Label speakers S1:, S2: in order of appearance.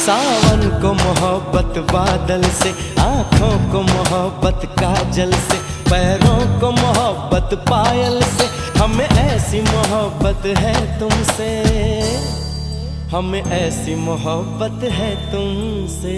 S1: सावन को मोहब्बत बादल से, आँखों को मोहब्बत काजल से, पैरों को मोहब्बत पायल से। हमें ऐसी मोहब्बत है तुमसे, हमें ऐसी मोहब्बत है तुमसे।